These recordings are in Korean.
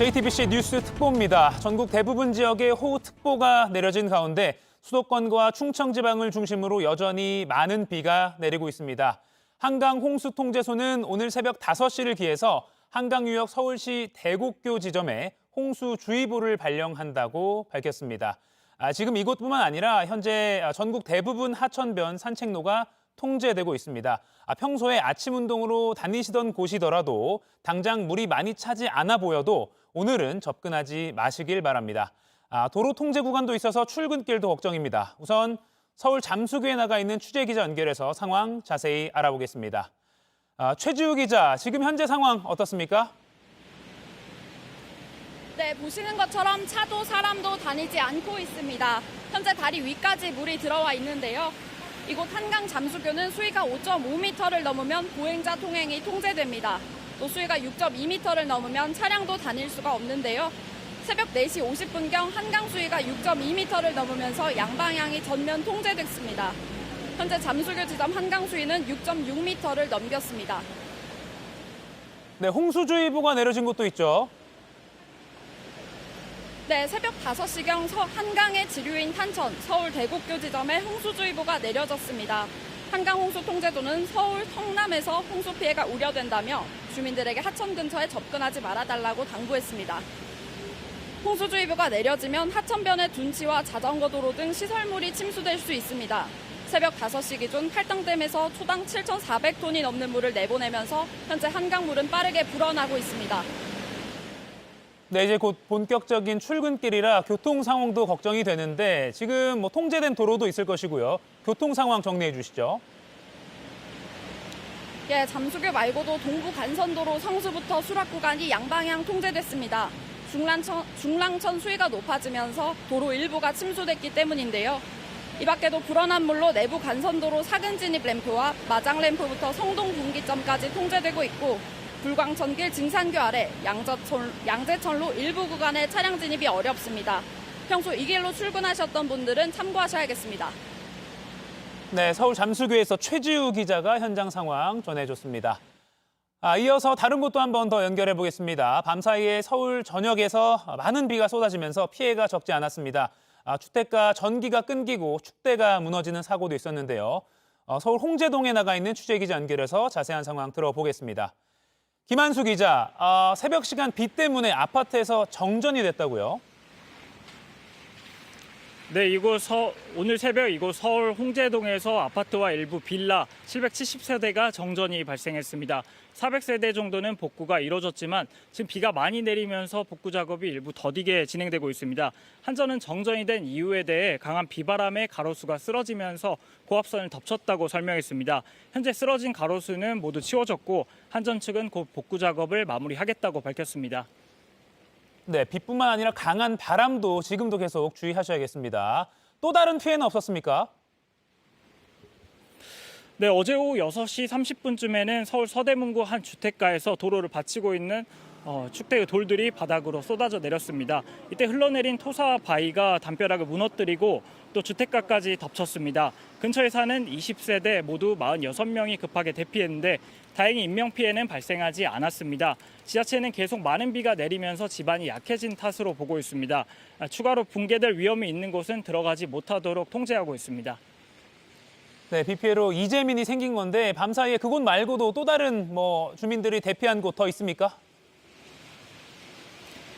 JTBC 뉴스 특보입니다. 전국 대부분 지역에 호우특보가 내려진 가운데 수도권과 충청지방을 중심으로 여전히 많은 비가 내리고 있습니다. 한강 홍수통제소는 오늘 새벽 5시를 기해서 한강유역 서울시 대곡교 지점에 홍수주의보를 발령한다고 밝혔습니다. 지금 이곳뿐만 아니라 현재 전국 대부분 하천변 산책로가 통제되고 있습니다. 평소에 아침 운동으로 다니시던 곳이더라도 당장 물이 많이 차지 않아 보여도 오늘은 접근하지 마시길 바랍니다. 도로 통제 구간도 있어서 출근길도 걱정입니다. 우선 서울 잠수교에 나가 있는 취재기자 연결해서 상황 자세히 알아보겠습니다. 최지우 기자, 지금 현재 상황 어떻습니까? 네, 보시는 것처럼 차도 사람도 다니지 않고 있습니다. 현재 다리 위까지 물이 들어와 있는데요. 이곳 한강 잠수교는 수위가 5.5m를 넘으면 보행자 통행이 통제됩니다. 또 수위가 6.2m를 넘으면 차량도 다닐 수가 없는데요. 새벽 4시 50분경 한강 수위가 6.2m를 넘으면서 양방향이 전면 통제됐습니다. 현재 잠수교 지점 한강 수위는 6.6m를 넘겼습니다. 네, 홍수주의보가 내려진 곳도 있죠. 네, 새벽 5시경 한강의 지류인 탄천, 서울 대곡교 지점에 홍수주의보가 내려졌습니다. 한강 홍수통제도는 서울 성남에서 홍수 피해가 우려된다며 주민들에게 하천 근처에 접근하지 말아달라고 당부했습니다. 홍수주의보가 내려지면 하천변의 둔치와 자전거 도로 등 시설물이 침수될 수 있습니다. 새벽 5시 기준 팔당댐에서 초당 7,400톤이 넘는 물을 내보내면서 현재 한강물은 빠르게 불어나고 있습니다. 네, 이제 곧 본격적인 출근길이라 교통 상황도 걱정이 되는데 지금 통제된 도로도 있을 것이고요. 교통 상황 정리해 주시죠. 예, 잠수교 말고도 동부 간선도로 성수부터 수락 구간이 양방향 통제됐습니다. 중랑천 수위가 높아지면서 도로 일부가 침수됐기 때문인데요. 이 밖에도 불어난 물로 내부 간선도로 사근 진입 램프와 마장 램프부터 성동 분기점까지 통제되고 있고 불광천길 증산교 아래 양재천로 일부 구간에 차량 진입이 어렵습니다. 평소 이 길로 출근하셨던 분들은 참고하셔야겠습니다. 네, 서울 잠수교에서 최지우 기자가 현장 상황 전해줬습니다. 이어서 다른 곳도 한 번 더 연결해 보겠습니다. 밤사이에 서울 전역에서 많은 비가 쏟아지면서 피해가 적지 않았습니다. 주택가 전기가 끊기고 축대가 무너지는 사고도 있었는데요. 서울 홍제동에 나가 있는 취재기자 연결해서 자세한 상황 들어보겠습니다. 김한수 기자, 새벽 시간 비 때문에 아파트에서 정전이 됐다고요? 네, 오늘 새벽 이곳 서울 홍제동에서 아파트와 일부 빌라 770세대가 정전이 발생했습니다. 400세대 정도는 복구가 이루어졌지만 지금 비가 많이 내리면서 복구 작업이 일부 더디게 진행되고 있습니다. 한전은 정전이 된 이유에 대해 강한 비바람에 가로수가 쓰러지면서 고압선을 덮쳤다고 설명했습니다. 현재 쓰러진 가로수는 모두 치워졌고 한전 측은 곧 복구 작업을 마무리하겠다고 밝혔습니다. 네, 비뿐만 아니라 강한 바람도 지금도 계속 주의하셔야겠습니다. 또 다른 피해는 없었습니까? 네, 어제 오후 6시 30분쯤에는 서울 서대문구 한 주택가에서 도로를 받치고 있는 축대의 돌들이 바닥으로 쏟아져 내렸습니다. 이때 흘러내린 토사와 바위가 담벼락을 무너뜨리고 또 주택가까지 덮쳤습니다. 근처에 사는 20세대 모두 46명이 급하게 대피했는데 다행히 인명피해는 발생하지 않았습니다. 지자체는 계속 많은 비가 내리면서 지반이 약해진 탓으로 보고 있습니다. 추가로 붕괴될 위험이 있는 곳은 들어가지 못하도록 통제하고 있습니다. 네, 비 피해로 이재민이 생긴 건데 밤사이에 그곳 말고도 또 다른 주민들이 대피한 곳 더 있습니까?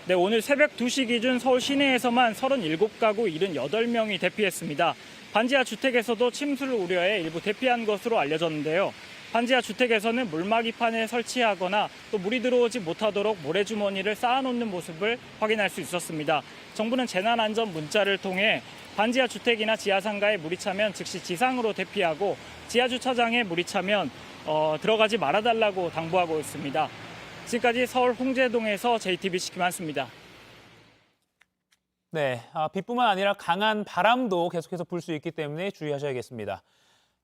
네, 오늘 새벽 2시 기준 서울 시내에서만 37가구 78명이 대피했습니다. 반지하 주택에서도 침수를 우려해 일부 대피한 것으로 알려졌는데요. 반지하 주택에서는 물막이판을 설치하거나 또 물이 들어오지 못하도록 모래주머니를 쌓아놓는 모습을 확인할 수 있었습니다. 정부는 재난안전 문자를 통해 반지하 주택이나 지하상가에 물이 차면 즉시 지상으로 대피하고 지하주차장에 물이 차면 들어가지 말아달라고 당부하고 있습니다. 지금까지 서울 홍제동에서 JTBC 김한수입니다. 네, 비뿐만 아니라 강한 바람도 계속해서 불 수 있기 때문에 주의하셔야겠습니다.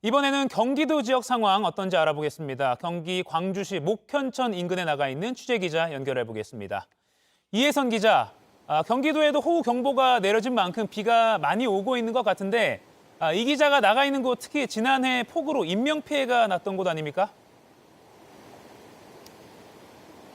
이번에는 경기도 지역 상황 어떤지 알아보겠습니다. 경기 광주시 목현천 인근에 나가 있는 취재기자 연결해 보겠습니다. 이혜선 기자, 경기도에도 호우 경보가 내려진 만큼 비가 많이 오고 있는 것 같은데 이 기자가 나가 있는 곳 특히 지난해 폭우로 인명피해가 났던 곳 아닙니까?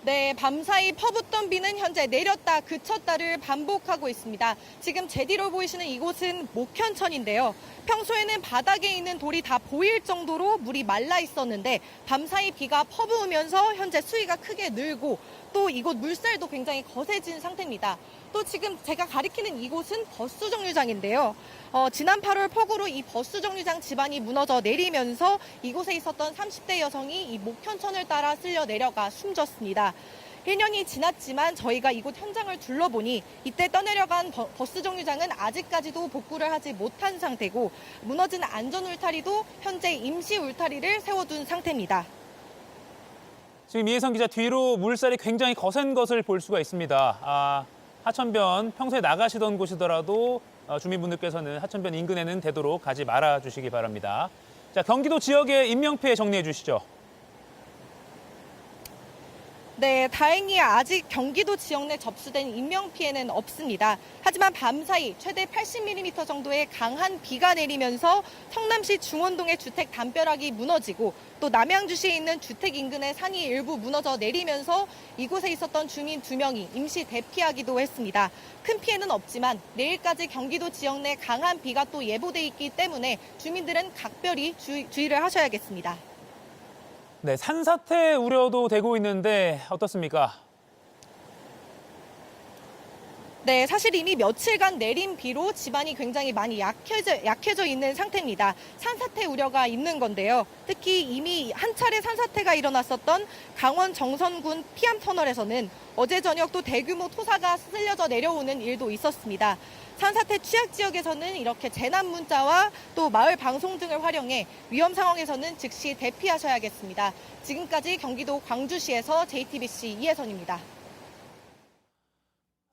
네, 밤사이 퍼붓던 비는 현재 내렸다 그쳤다를 반복하고 있습니다. 지금 제 뒤로 보이시는 이곳은 목현천인데요. 평소에는 바닥에 있는 돌이 다 보일 정도로 물이 말라 있었는데 밤사이 비가 퍼부으면서 현재 수위가 크게 늘고 또 이곳 물살도 굉장히 거세진 상태입니다. 또 지금 제가 가리키는 이곳은 버스 정류장인데요. 지난 8월 폭우로 이 버스 정류장 지반이 무너져 내리면서 이곳에 있었던 30대 여성이 이 목현천을 따라 쓸려 내려가 숨졌습니다. 1년이 지났지만 저희가 이곳 현장을 둘러보니 이때 떠내려간 버스 정류장은 아직까지도 복구를 하지 못한 상태고 무너진 안전 울타리도 현재 임시 울타리를 세워둔 상태입니다. 지금 이혜성 기자 뒤로 물살이 굉장히 거센 것을 볼 수가 있습니다. 하천변 평소에 나가시던 곳이더라도 주민분들께서는 하천변 인근에는 되도록 가지 말아 주시기 바랍니다. 자, 경기도 지역의 인명피해 정리해 주시죠. 네, 다행히 아직 경기도 지역 내 접수된 인명피해는 없습니다. 하지만 밤사이 최대 80mm 정도의 강한 비가 내리면서 성남시 중원동의 주택 담벼락이 무너지고 또 남양주시에 있는 주택 인근의 산이 일부 무너져 내리면서 이곳에 있었던 주민 2명이 임시 대피하기도 했습니다. 큰 피해는 없지만 내일까지 경기도 지역 내 강한 비가 또 예보돼 있기 때문에 주민들은 각별히 주의를 하셔야겠습니다. 네, 산사태 우려도 되고 있는데 어떻습니까? 네, 사실 이미 며칠간 내린 비로 지반이 굉장히 많이 약해져 있는 상태입니다. 산사태 우려가 있는 건데요. 특히 이미 한 차례 산사태가 일어났었던 강원 정선군 피암터널에서는 어제 저녁 또 대규모 토사가 쓸려져 내려오는 일도 있었습니다. 산사태 취약 지역에서는 이렇게 재난 문자와 또 마을 방송 등을 활용해 위험 상황에서는 즉시 대피하셔야겠습니다. 지금까지 경기도 광주시에서 JTBC 이혜선입니다.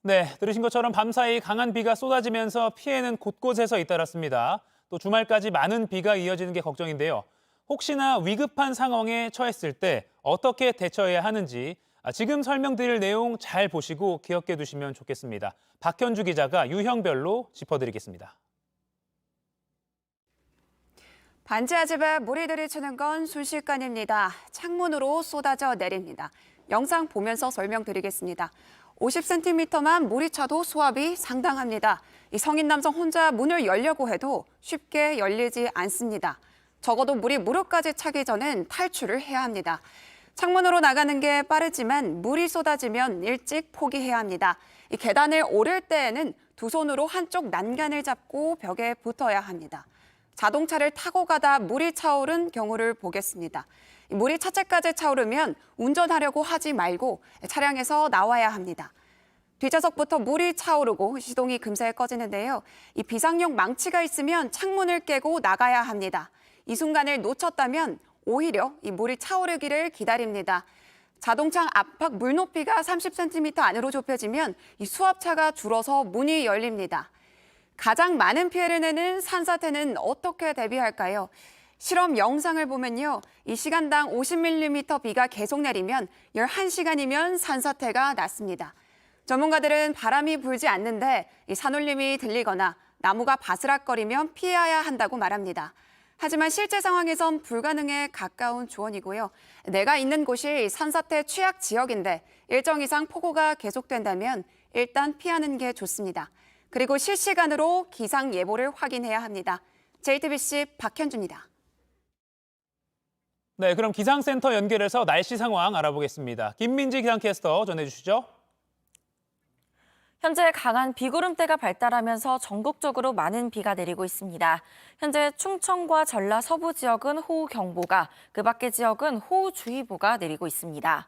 네, 들으신 것처럼 밤사이 강한 비가 쏟아지면서 피해는 곳곳에서 잇따랐습니다. 또 주말까지 많은 비가 이어지는 게 걱정인데요. 혹시나 위급한 상황에 처했을 때 어떻게 대처해야 하는지 지금 설명드릴 내용 잘 보시고 기억해 두시면 좋겠습니다. 박현주 기자가 유형별로 짚어드리겠습니다. 반지하 집에 물이 들이치는 건 순식간입니다. 창문으로 쏟아져 내립니다. 영상 보면서 설명드리겠습니다. 50cm만 물이 차도 수압이 상당합니다. 이 성인 남성 혼자 문을 열려고 해도 쉽게 열리지 않습니다. 적어도 물이 무릎까지 차기 전엔 탈출을 해야 합니다. 창문으로 나가는 게 빠르지만 물이 쏟아지면 일찍 포기해야 합니다. 이 계단을 오를 때에는 두 손으로 한쪽 난간을 잡고 벽에 붙어야 합니다. 자동차를 타고 가다 물이 차오른 경우를 보겠습니다. 물이 차체까지 차오르면 운전하려고 하지 말고 차량에서 나와야 합니다. 뒷좌석부터 물이 차오르고 시동이 금세 꺼지는데요. 이 비상용 망치가 있으면 창문을 깨고 나가야 합니다. 이 순간을 놓쳤다면 오히려 이 물이 차오르기를 기다립니다. 자동차 앞쪽 물 높이가 30cm 안으로 좁혀지면 이 수압차가 줄어서 문이 열립니다. 가장 많은 피해를 내는 산사태는 어떻게 대비할까요? 실험 영상을 보면요. 이 시간당 50mm 비가 계속 내리면 11시간이면 산사태가 났습니다. 전문가들은 바람이 불지 않는데 이 산울림이 들리거나 나무가 바스락거리면 피해야 한다고 말합니다. 하지만 실제 상황에선 불가능에 가까운 조언이고요. 내가 있는 곳이 산사태 취약 지역인데 일정 이상 폭우가 계속된다면 일단 피하는 게 좋습니다. 그리고 실시간으로 기상 예보를 확인해야 합니다. JTBC 박현주입니다. 네, 그럼 기상센터 연결해서 날씨 상황 알아보겠습니다. 김민지 기상캐스터 전해주시죠. 현재 강한 비구름대가 발달하면서 전국적으로 많은 비가 내리고 있습니다. 현재 충청과 전라 서부 지역은 호우경보가, 그 밖의 지역은 호우주의보가 내리고 있습니다.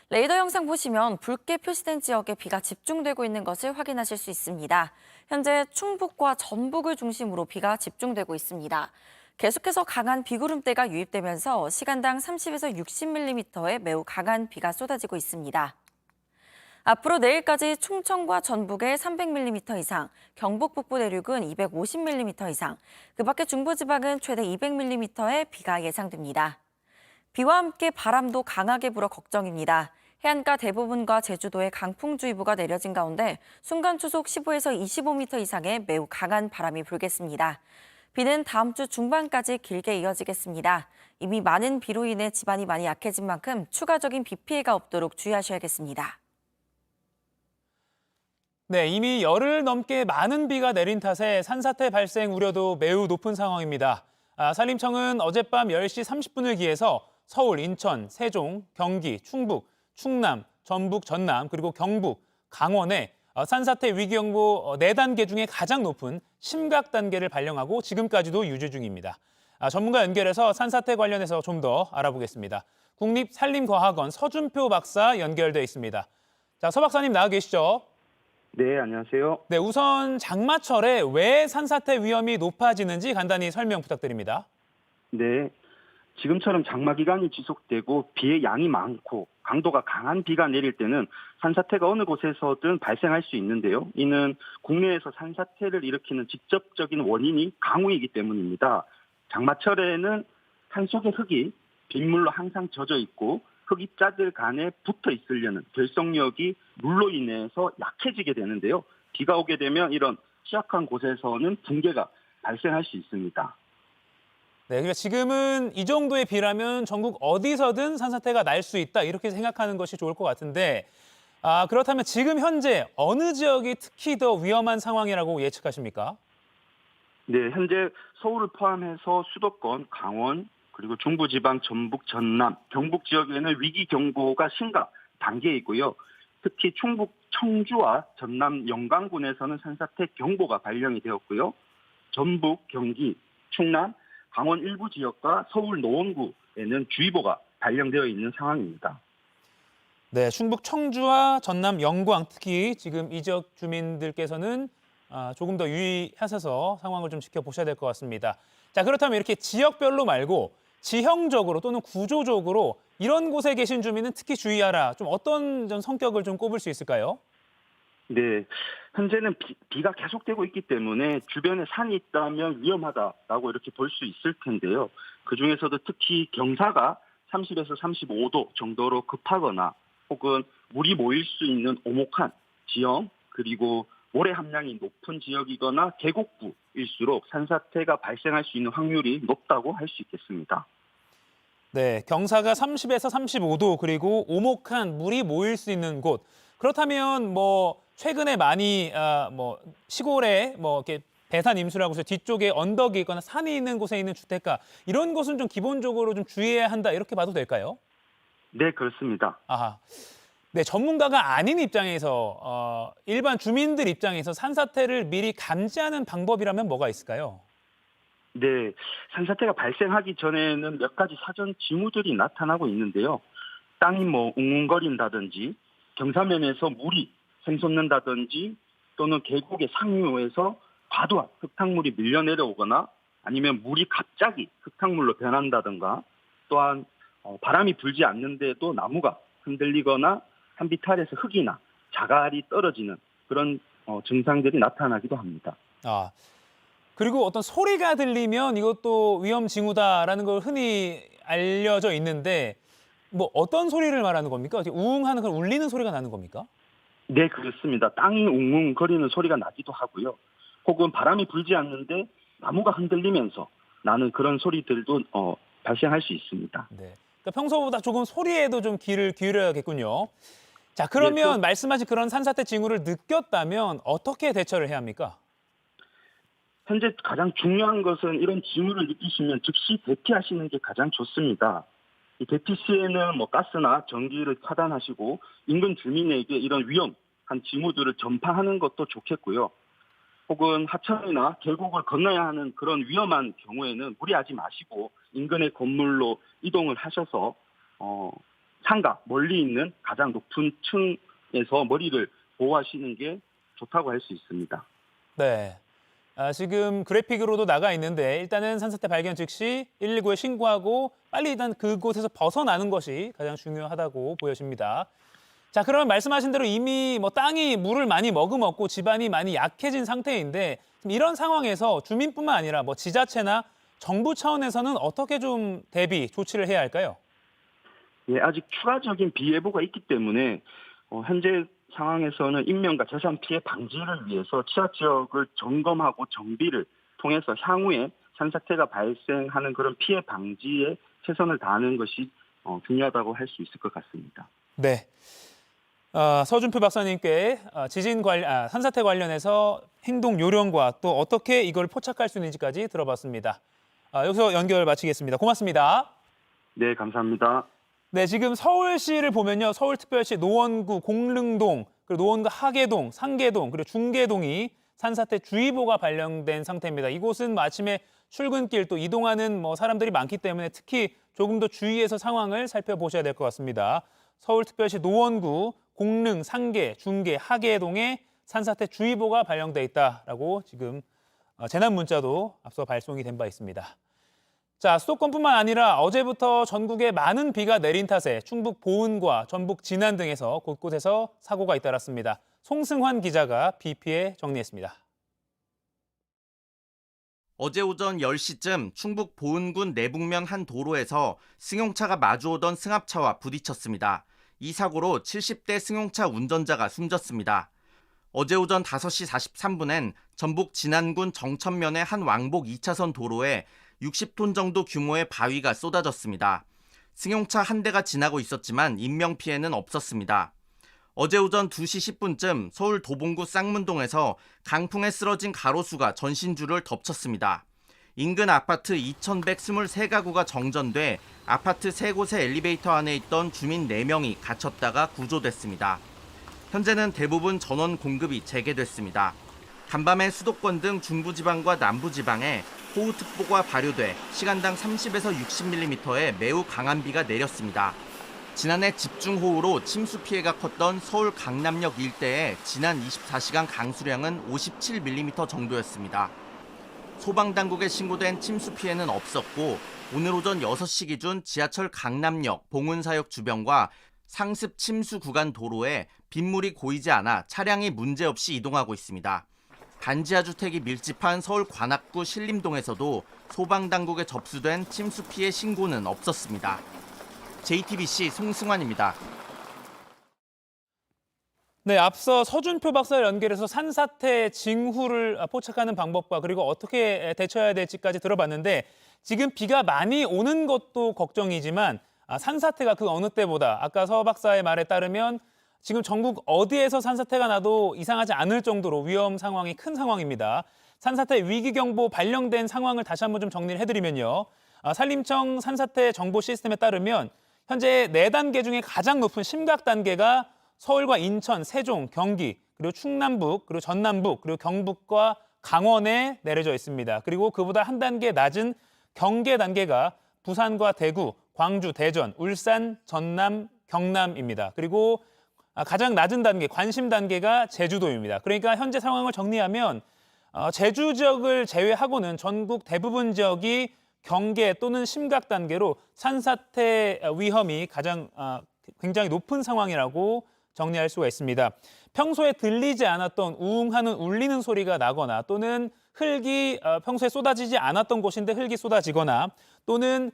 레이더 영상 보시면 붉게 표시된 지역에 비가 집중되고 있는 것을 확인하실 수 있습니다. 현재 충북과 전북을 중심으로 비가 집중되고 있습니다. 계속해서 강한 비구름대가 유입되면서 시간당 30에서 60mm의 매우 강한 비가 쏟아지고 있습니다. 앞으로 내일까지 충청과 전북에 300mm 이상, 경북 북부 내륙은 250mm 이상, 그 밖에 중부지방은 최대 200mm의 비가 예상됩니다. 비와 함께 바람도 강하게 불어 걱정입니다. 해안가 대부분과 제주도에 강풍주의보가 내려진 가운데 순간 초속 15에서 25m 이상의 매우 강한 바람이 불겠습니다. 비는 다음 주 중반까지 길게 이어지겠습니다. 이미 많은 비로 인해 지반이 많이 약해진 만큼 추가적인 비 피해가 없도록 주의하셔야겠습니다. 네, 이미 열흘 넘게 많은 비가 내린 탓에 산사태 발생 우려도 매우 높은 상황입니다. 산림청은 어젯밤 10시 30분을 기해서 서울, 인천, 세종, 경기, 충북, 충남, 전북, 전남, 그리고 경북, 강원에 산사태 위기경보 4단계 중에 가장 높은 심각 단계를 발령하고 지금까지도 유지 중입니다. 전문가 연결해서 산사태 관련해서 좀 더 알아보겠습니다. 국립산림과학원 서준표 박사 연결돼 있습니다. 자, 서 박사님 나와 계시죠? 네, 안녕하세요. 네, 우선 장마철에 왜 산사태 위험이 높아지는지 간단히 설명 부탁드립니다. 네, 지금처럼 장마 기간이 지속되고 비의 양이 많고 강도가 강한 비가 내릴 때는 산사태가 어느 곳에서든 발생할 수 있는데요. 이는 국내에서 산사태를 일으키는 직접적인 원인이 강우이기 때문입니다. 장마철에는 산속의 흙이 빗물로 항상 젖어 있고 흙 입자들 간에 붙어 있으려는 결속력이 물로 인해서 약해지게 되는데요. 비가 오게 되면 이런 취약한 곳에서는 붕괴가 발생할 수 있습니다. 네, 그러니까 지금은 이 정도의 비라면 전국 어디서든 산사태가 날 수 있다 이렇게 생각하는 것이 좋을 것 같은데 그렇다면 지금 현재 어느 지역이 특히 더 위험한 상황이라고 예측하십니까? 네, 현재 서울을 포함해서 수도권, 강원, 그리고 중부지방, 전북, 전남, 경북 지역에는 위기 경보가 심각 단계에 있고요. 특히 충북 청주와 전남 영광군에서는 산사태 경보가 발령이 되었고요. 전북, 경기, 충남, 강원 일부 지역과 서울 노원구에는 주의보가 발령되어 있는 상황입니다. 네, 충북 청주와 전남 영광 특히 지금 이 지역 주민들께서는 조금 더 유의하셔서 상황을 좀 지켜보셔야 될 것 같습니다. 자, 그렇다면 이렇게 지역별로 말고 지형적으로 또는 구조적으로 이런 곳에 계신 주민은 특히 주의하라. 좀 어떤 좀 성격을 좀 꼽을 수 있을까요? 네, 현재는 비가 계속되고 있기 때문에 주변에 산이 있다면 위험하다라고 이렇게 볼 수 있을 텐데요. 그중에서도 특히 경사가 30에서 35도 정도로 급하거나 혹은 물이 모일 수 있는 오목한 지형 그리고 모래 함량이 높은 지역이거나 계곡부일수록 산사태가 발생할 수 있는 확률이 높다고 할 수 있겠습니다. 네, 경사가 30에서 35도 그리고 오목한 물이 모일 수 있는 곳. 그렇다면 뭐 최근에 많이 뭐 시골에 뭐 이렇게 배산 임수라고 해서 뒤쪽에 언덕이 있거나 산이 있는 곳에 있는 주택가 이런 곳은 좀 기본적으로 좀 주의해야 한다 이렇게 봐도 될까요? 네, 그렇습니다. 아하. 네, 전문가가 아닌 입장에서 일반 주민들 입장에서 산사태를 미리 감지하는 방법이라면 뭐가 있을까요? 네, 산사태가 발생하기 전에는 몇 가지 사전 징후들이 나타나고 있는데요. 땅이 뭐 웅웅거린다든지 경사면에서 물이 샘솟는다든지 또는 계곡의 상류에서 과도한 흙탕물이 밀려 내려오거나 아니면 물이 갑자기 흙탕물로 변한다든가 또한 바람이 불지 않는데도 나무가 흔들리거나 산비탈에서 흙이나 자갈이 떨어지는 그런 증상들이 나타나기도 합니다. 그리고 어떤 소리가 들리면 이것도 위험 징후다라는 걸 흔히 알려져 있는데 뭐 어떤 소리를 말하는 겁니까? 우웅하는 그런 울리는 소리가 나는 겁니까? 네, 그렇습니다. 땅이 웅웅거리는 소리가 나기도 하고요. 혹은 바람이 불지 않는데 나무가 흔들리면서 나는 그런 소리들도 발생할 수 있습니다. 네. 그러니까 평소보다 조금 소리에도 좀 귀를 기울여야겠군요. 자, 그러면 네, 말씀하신 그런 산사태 징후를 느꼈다면 어떻게 대처를 해야 합니까? 현재 가장 중요한 것은 이런 징후를 느끼시면 즉시 대피하시는 게 가장 좋습니다. 이 대피 시에는 뭐 가스나 전기를 차단하시고 인근 주민에게 이런 위험한 징후들을 전파하는 것도 좋겠고요. 혹은 하천이나 계곡을 건너야 하는 그런 위험한 경우에는 무리하지 마시고 인근의 건물로 이동을 하셔서 산가 멀리 있는 가장 높은 층에서 머리를 보호하시는 게 좋다고 할 수 있습니다. 네. 지금 그래픽으로도 나가 있는데 일단은 산사태 발견 즉시 119에 신고하고 빨리 일단 그곳에서 벗어나는 것이 가장 중요하다고 보여집니다. 자, 그러면 말씀하신 대로 이미 뭐 땅이 물을 많이 머금었고 지반이 많이 약해진 상태인데 이런 상황에서 주민뿐만 아니라 뭐 지자체나 정부 차원에서는 어떻게 좀 대비 조치를 해야 할까요? 예, 아직 추가적인 비 예보가 있기 때문에 현재 상황에서는 인명과 재산 피해 방지를 위해서 취약 지역을 점검하고 정비를 통해서 향후에 산사태가 발생하는 그런 피해 방지에 최선을 다하는 것이 중요하다고 할 수 있을 것 같습니다. 네. 서준표 박사님께 산사태 관련해서 행동 요령과 또 어떻게 이걸 포착할 수 있는지까지 들어봤습니다. 여기서 연결 마치겠습니다. 고맙습니다. 네, 감사합니다. 네, 지금 서울시를 보면요. 서울특별시 노원구 공릉동, 그리고 노원구 하계동, 상계동, 그리고 중계동이 산사태 주의보가 발령된 상태입니다. 이곳은 아침에 출근길 또 이동하는 사람들이 많기 때문에 특히 조금 더 주의해서 상황을 살펴보셔야 될 것 같습니다. 서울특별시 노원구, 공릉, 상계, 중계, 하계동에 산사태 주의보가 발령돼 있다라고 지금 재난 문자도 앞서 발송이 된 바 있습니다. 자, 수도권뿐만 아니라 어제부터 전국에 많은 비가 내린 탓에 충북 보은과 전북 진안 등에서 곳곳에서 사고가 잇따랐습니다. 송승환 기자가 비 피해 정리했습니다. 어제 오전 10시쯤 충북 보은군 내북면 한 도로에서 승용차가 마주오던 승합차와 부딪혔습니다. 이 사고로 70대 승용차 운전자가 숨졌습니다. 어제 오전 5시 43분엔 전북 진안군 정천면의 한 왕복 2차선 도로에 60톤 정도 규모의 바위가 쏟아졌습니다. 승용차 한 대가 지나고 있었지만 인명피해는 없었습니다. 어제 오전 2시 10분쯤 서울 도봉구 쌍문동에서 강풍에 쓰러진 가로수가 전신주를 덮쳤습니다. 인근 아파트 2,123가구가 정전돼 아파트 3곳의 엘리베이터 안에 있던 주민 4명이 갇혔다가 구조됐습니다. 현재는 대부분 전원 공급이 재개됐습니다. 간밤에 수도권 등 중부지방과 남부지방에 호우특보가 발효돼 시간당 30에서 60mm의 매우 강한 비가 내렸습니다. 지난해 집중호우로 침수 피해가 컸던 서울 강남역 일대의 지난 24시간 강수량은 57mm 정도였습니다. 소방당국에 신고된 침수 피해는 없었고 오늘 오전 6시 기준 지하철 강남역 봉은사역 주변과 상습 침수 구간 도로에 빗물이 고이지 않아 차량이 문제없이 이동하고 있습니다. 단지하 주택이 밀집한 서울 관악구 신림동에서도 소방당국에 접수된 침수 피해 신고는 없었습니다. JTBC 송승환입니다. 네, 앞서 서준표 박사를 연결해서 산사태 징후를 포착하는 방법과 그리고 어떻게 대처해야 될지까지 들어봤는데 지금 비가 많이 오는 것도 걱정이지만 산사태가 그 어느 때보다 아까 서 박사의 말에 따르면 지금 전국 어디에서 산사태가 나도 이상하지 않을 정도로 위험 상황이 큰 상황입니다. 산사태 위기경보 발령된 상황을 다시 한번 좀 정리를 해드리면요. 산림청 산사태 정보 시스템에 따르면 현재 4단계 중에 가장 높은 심각 단계가 서울과 인천, 세종, 경기, 그리고 충남북, 그리고 전남북, 그리고 경북과 강원에 내려져 있습니다. 그리고 그보다 한 단계 낮은 경계 단계가 부산과 대구, 광주, 대전, 울산, 전남, 경남입니다. 그리고 가장 낮은 단계, 관심 단계가 제주도입니다. 그러니까 현재 상황을 정리하면 제주 지역을 제외하고는 전국 대부분 지역이 경계 또는 심각 단계로 산사태 위험이 굉장히 높은 상황이라고 정리할 수가 있습니다. 평소에 들리지 않았던 우웅하는 울리는 소리가 나거나 또는 흙이 평소에 쏟아지지 않았던 곳인데 흙이 쏟아지거나 또는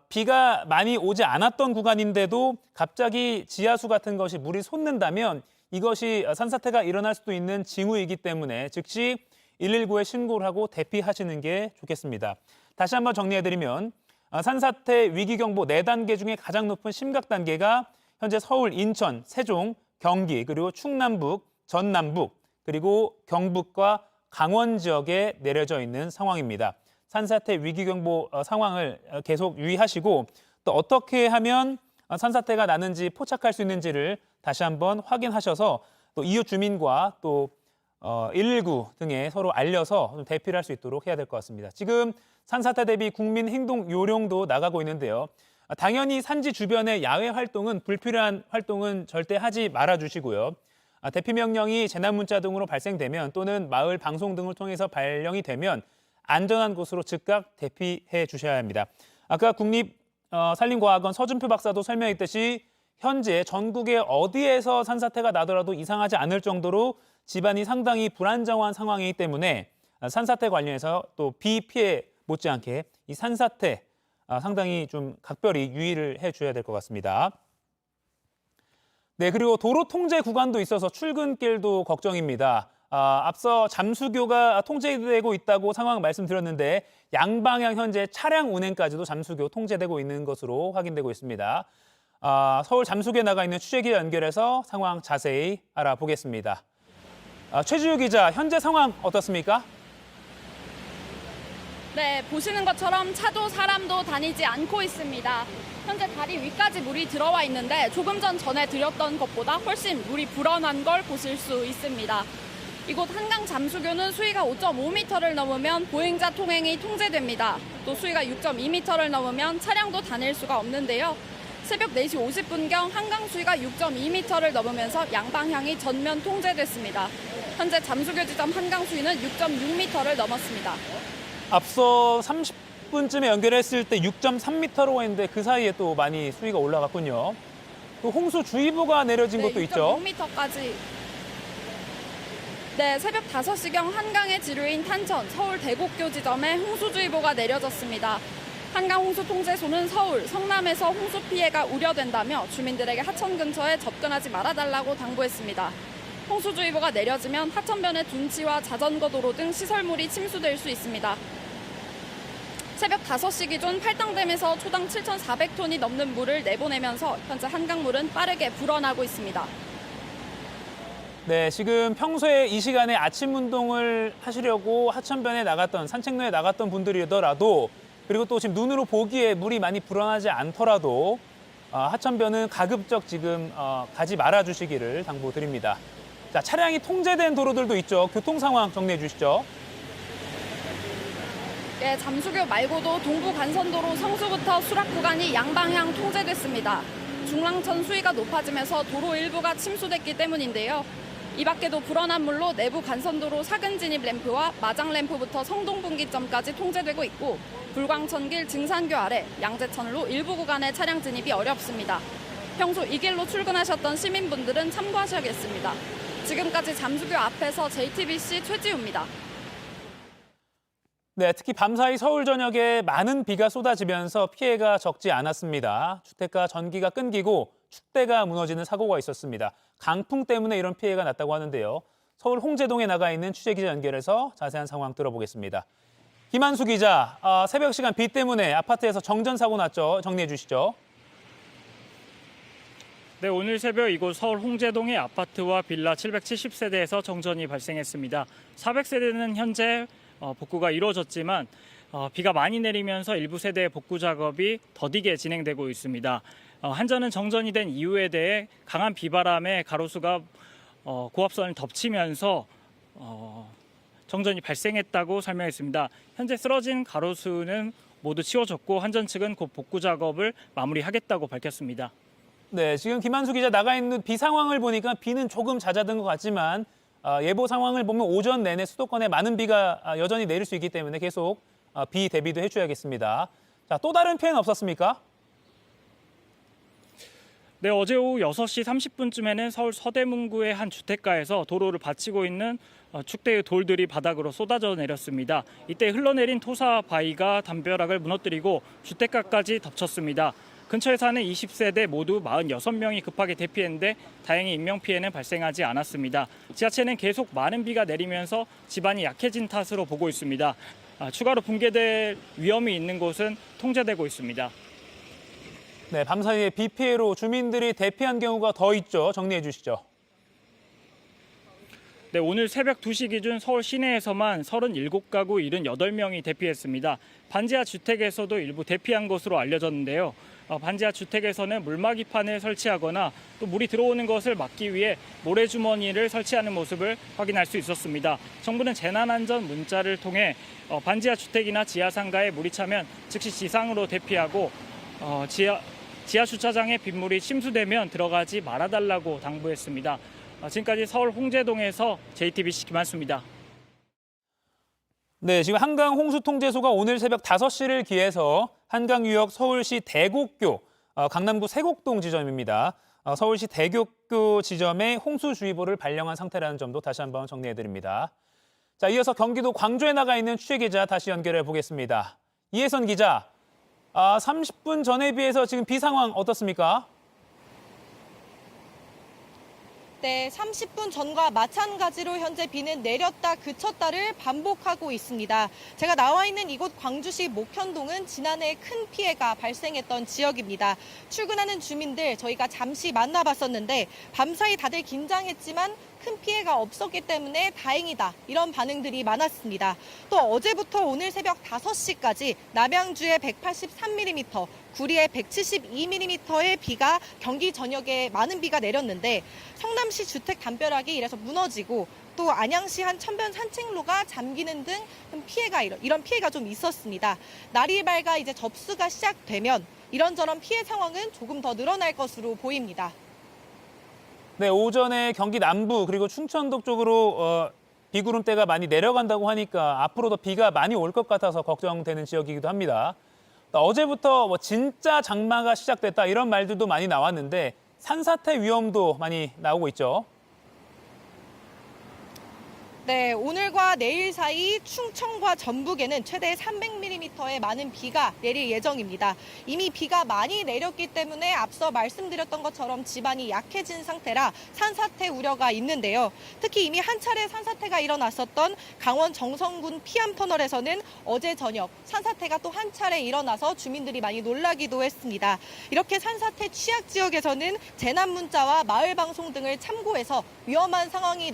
비가 많이 오지 않았던 구간인데도 갑자기 지하수 같은 것이 물이 솟는다면 이것이 산사태가 일어날 수도 있는 징후이기 때문에 즉시 119에 신고를 하고 대피하시는 게 좋겠습니다. 다시 한번 정리해드리면 산사태 위기경보 4단계 중에 가장 높은 심각 단계가 현재 서울, 인천, 세종, 경기, 그리고 충남북, 전남북, 그리고 경북과 강원 지역에 내려져 있는 상황입니다. 산사태 위기경보 상황을 계속 유의하시고 또 어떻게 하면 산사태가 나는지 포착할 수 있는지를 다시 한번 확인하셔서 또 이웃 주민과 또 119 등에 서로 알려서 대피를 할 수 있도록 해야 될 것 같습니다. 지금 산사태 대비 국민 행동 요령도 나가고 있는데요. 당연히 산지 주변의 야외 활동은 불필요한 활동은 절대 하지 말아주시고요. 대피 명령이 재난 문자 등으로 발생되면 또는 마을 방송 등을 통해서 발령이 되면 안전한 곳으로 즉각 대피해 주셔야 합니다. 아까 국립산림과학원 서준표 박사도 설명했듯이 현재 전국의 어디에서 산사태가 나더라도 이상하지 않을 정도로 집안이 상당히 불안정한 상황이기 때문에 산사태 관련해서 또 비 피해 못지않게 이 산사태 상당히 좀 각별히 유의를 해줘야 될 것 같습니다. 네, 그리고 도로 통제 구간도 있어서 출근길도 걱정입니다. 앞서 잠수교가 통제되고 있다고 상황 말씀드렸는데 양방향 현재 차량 운행까지도 잠수교 통제되고 있는 것으로 확인되고 있습니다. 서울 잠수교에 나가 있는 취재기자 연결해서 상황 자세히 알아보겠습니다. 최지우 기자, 현재 상황 어떻습니까? 네, 보시는 것처럼 차도 사람도 다니지 않고 있습니다. 현재 다리 위까지 물이 들어와 있는데 조금 전에 드렸던 것보다 훨씬 물이 불어난 걸 보실 수 있습니다. 이곳 한강 잠수교는 수위가 5.5m를 넘으면 보행자 통행이 통제됩니다. 또 수위가 6.2m를 넘으면 차량도 다닐 수가 없는데요. 새벽 4시 50분경 한강 수위가 6.2m를 넘으면서 양방향이 전면 통제됐습니다. 현재 잠수교 지점 한강 수위는 6.6m를 넘었습니다. 앞서 30분쯤에 연결했을 때 6.3m로 했는데 그 사이에 또 많이 수위가 올라갔군요. 또 홍수주의보가 내려진 것도 있죠. 6.6m까지. 네, 새벽 5시경 한강의 지류인 탄천, 서울 대곡교 지점에 홍수주의보가 내려졌습니다. 한강 홍수통제소는 서울, 성남에서 홍수 피해가 우려된다며 주민들에게 하천 근처에 접근하지 말아달라고 당부했습니다. 홍수주의보가 내려지면 하천변의 둔치와 자전거 도로 등 시설물이 침수될 수 있습니다. 새벽 5시 기준 팔당댐에서 초당 7,400톤이 넘는 물을 내보내면서 현재 한강물은 빠르게 불어나고 있습니다. 네, 지금 평소에 이 시간에 아침 운동을 하시려고 하천변에 나갔던, 산책로에 나갔던 분들이더라도 그리고 또 지금 눈으로 보기에 물이 많이 불어나지 않더라도 하천변은 가급적 지금 가지 말아주시기를 당부드립니다. 자, 차량이 통제된 도로들도 있죠. 교통 상황 정리해 주시죠. 네, 잠수교 말고도 동부 간선도로 성수부터 수락 구간이 양방향 통제됐습니다. 중랑천 수위가 높아지면서 도로 일부가 침수됐기 때문인데요. 이 밖에도 불어난 물로 내부 간선도로 사근 진입 램프와 마장 램프부터 성동 분기점까지 통제되고 있고 불광천길 증산교 아래 양재천로 일부 구간에 차량 진입이 어렵습니다. 평소 이 길로 출근하셨던 시민분들은 참고하셔야겠습니다. 지금까지 잠수교 앞에서 JTBC 최지우입니다. 네, 특히 밤사이 서울 전역에 많은 비가 쏟아지면서 피해가 적지 않았습니다. 주택가 전기가 끊기고 축대가 무너지는 사고가 있었습니다. 강풍 때문에 이런 피해가 났다고 하는데요. 서울 홍제동에 나가 있는 취재기자 연결해서 자세한 상황 들어보겠습니다. 김한수 기자, 새벽 시간 비 때문에 아파트에서 정전사고 났죠. 정리해 주시죠. 네, 오늘 새벽 이곳 서울 홍제동의 아파트와 빌라 770세대에서 정전이 발생했습니다. 400세대는 현재 복구가 이루어졌지만 비가 많이 내리면서 일부 세대의 복구 작업이 더디게 진행되고 있습니다. 한전은 정전이 된 이유에 대해 강한 비바람에 가로수가 고압선을 덮치면서 정전이 발생했다고 설명했습니다. 현재 쓰러진 가로수는 모두 치워졌고 한전 측은 곧 복구 작업을 마무리하겠다고 밝혔습니다. 네, 지금 김한수 기자 나가 있는 비 상황을 보니까 비는 조금 잦아든 것 같지만 예보 상황을 보면 오전 내내 수도권에 많은 비가 여전히 내릴 수 있기 때문에 계속 비 대비도 해줘야겠습니다. 자, 또 다른 피해는 없었습니까? 네, 어제 오후 6시 30분쯤에는 서울 서대문구의 한 주택가에서 도로를 받치고 있는 축대의 돌들이 바닥으로 쏟아져 내렸습니다. 이때 흘러내린 토사 바위가 담벼락을 무너뜨리고 주택가까지 덮쳤습니다. 근처에 사는 20세대 모두 46명이 급하게 대피했는데 다행히 인명피해는 발생하지 않았습니다. 지하체는 계속 많은 비가 내리면서 지반이 약해진 탓으로 보고 있습니다. 추가로 붕괴될 위험이 있는 곳은 통제되고 있습니다. 네, 밤사이에 비 피해로 주민들이 대피한 경우가 더 있죠. 정리해 주시죠. 네, 오늘 새벽 2시 기준 서울 시내에서만 37가구 78명이 대피했습니다. 반지하 주택에서도 일부 대피한 것으로 알려졌는데요. 반지하 주택에서는 물막이판을 설치하거나 또 물이 들어오는 것을 막기 위해 모래주머니를 설치하는 모습을 확인할 수 있었습니다. 정부는 재난안전 문자를 통해 반지하 주택이나 지하상가에 물이 차면 즉시 지상으로 대피하고 지하 주차장에 빗물이 침수되면 들어가지 말아달라고 당부했습니다. 지금까지 서울 홍제동에서 JTBC 김한수입니다. 네, 지금 한강 홍수통제소가 오늘 새벽 5시를 기해서 한강유역 서울시 대곡교, 강남구 세곡동 지점입니다. 서울시 대곡교 지점에 홍수주의보를 발령한 상태라는 점도 다시 한번 정리해드립니다. 자, 이어서 경기도 광주에 나가 있는 취재기자 다시 연결해 보겠습니다. 이혜선 기자, 30분 전에 비해서 지금 비 상황 어떻습니까? 네, 30분 전과 마찬가지로 현재 비는 내렸다 그쳤다를 반복하고 있습니다. 제가 나와 있는 이곳 광주시 목현동은 지난해 큰 피해가 발생했던 지역입니다. 출근하는 주민들 저희가 잠시 만나봤었는데 밤사이 다들 긴장했지만 큰 피해가 없었기 때문에 다행이다, 이런 반응들이 많았습니다. 또 어제부터 오늘 새벽 5시까지 남양주에 183mm, 구리에 172mm의 비가 경기 전역에 많은 비가 내렸는데 성남시 주택 담벼락이 이래서 무너지고 또 안양시 한 천변 산책로가 잠기는 등 이런 피해가 좀 있었습니다. 날이 밝아 이제 접수가 시작되면 이런저런 피해 상황은 조금 더 늘어날 것으로 보입니다. 네, 오전에 경기 남부 그리고 충청도 쪽으로 비구름대가 많이 내려간다고 하니까 앞으로 더 비가 많이 올 것 같아서 걱정되는 지역이기도 합니다. 어제부터 진짜 장마가 시작됐다 이런 말들도 많이 나왔는데 산사태 위험도 많이 나오고 있죠. 네, 오늘과 내일 사이 충청과 전북에는 최대 300mm의 많은 비가 내릴 예정입니다. 이미 비가 많이 내렸기 때문에 앞서 말씀드렸던 것처럼 지반이 약해진 상태라 산사태 우려가 있는데요. 특히 이미 한 차례 산사태가 일어났었던 강원 정선군 피암터널에서는 어제 저녁 산사태가 또 한 차례 일어나서 주민들이 많이 놀라기도 했습니다. 이렇게 산사태 취약 지역에서는 재난 문자와 마을 방송 등을 참고해서 위험한 상황이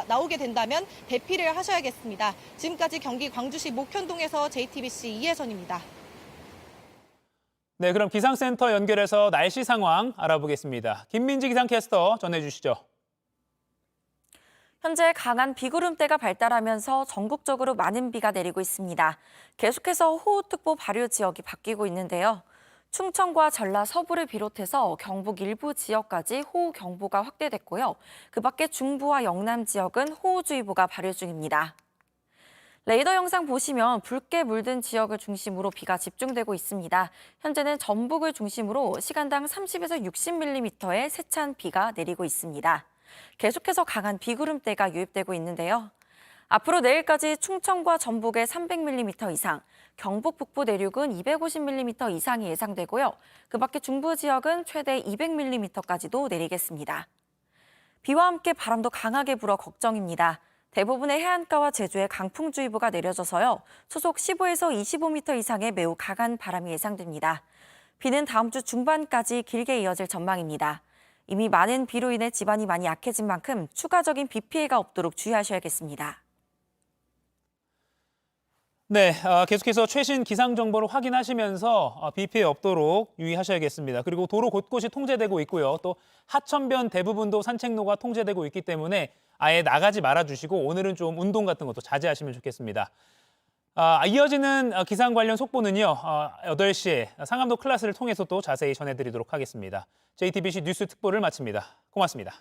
나오게 된다면 대피를 하셔야겠습니다. 지금까지 경기 광주시 목현동에서 JTBC 이혜선입니다. 네, 그럼 기상센터 연결해서 날씨 상황 알아보겠습니다. 김민지 기상캐스터 전해주시죠. 현재 강한 비구름대가 발달하면서 전국적으로 많은 비가 내리고 있습니다. 계속해서 호우특보 발효 지역이 바뀌고 있는데요. 충청과 전라 서부를 비롯해서 경북 일부 지역까지 호우경보가 확대됐고요. 그 밖에 중부와 영남 지역은 호우주의보가 발효 중입니다. 레이더 영상 보시면 붉게 물든 지역을 중심으로 비가 집중되고 있습니다. 현재는 전북을 중심으로 시간당 30에서 60mm의 세찬 비가 내리고 있습니다. 계속해서 강한 비구름대가 유입되고 있는데요. 앞으로 내일까지 충청과 전북에 300mm 이상, 경북 북부 내륙은 250mm 이상이 예상되고요. 그 밖에 중부 지역은 최대 200mm까지도 내리겠습니다. 비와 함께 바람도 강하게 불어 걱정입니다. 대부분의 해안가와 제주에 강풍주의보가 내려져서요. 초속 15에서 25m 이상의 매우 강한 바람이 예상됩니다. 비는 다음 주 중반까지 길게 이어질 전망입니다. 이미 많은 비로 인해 지반이 많이 약해진 만큼 추가적인 비 피해가 없도록 주의하셔야겠습니다. 네, 계속해서 최신 기상 정보를 확인하시면서 비 피해 없도록 유의하셔야겠습니다. 그리고 도로 곳곳이 통제되고 있고요. 또 하천변 대부분도 산책로가 통제되고 있기 때문에 아예 나가지 말아주시고 오늘은 좀 운동 같은 것도 자제하시면 좋겠습니다. 이어지는 기상 관련 속보는요. 8시에 상암도 클래스를 통해서 또 자세히 전해드리도록 하겠습니다. JTBC 뉴스 특보를 마칩니다. 고맙습니다.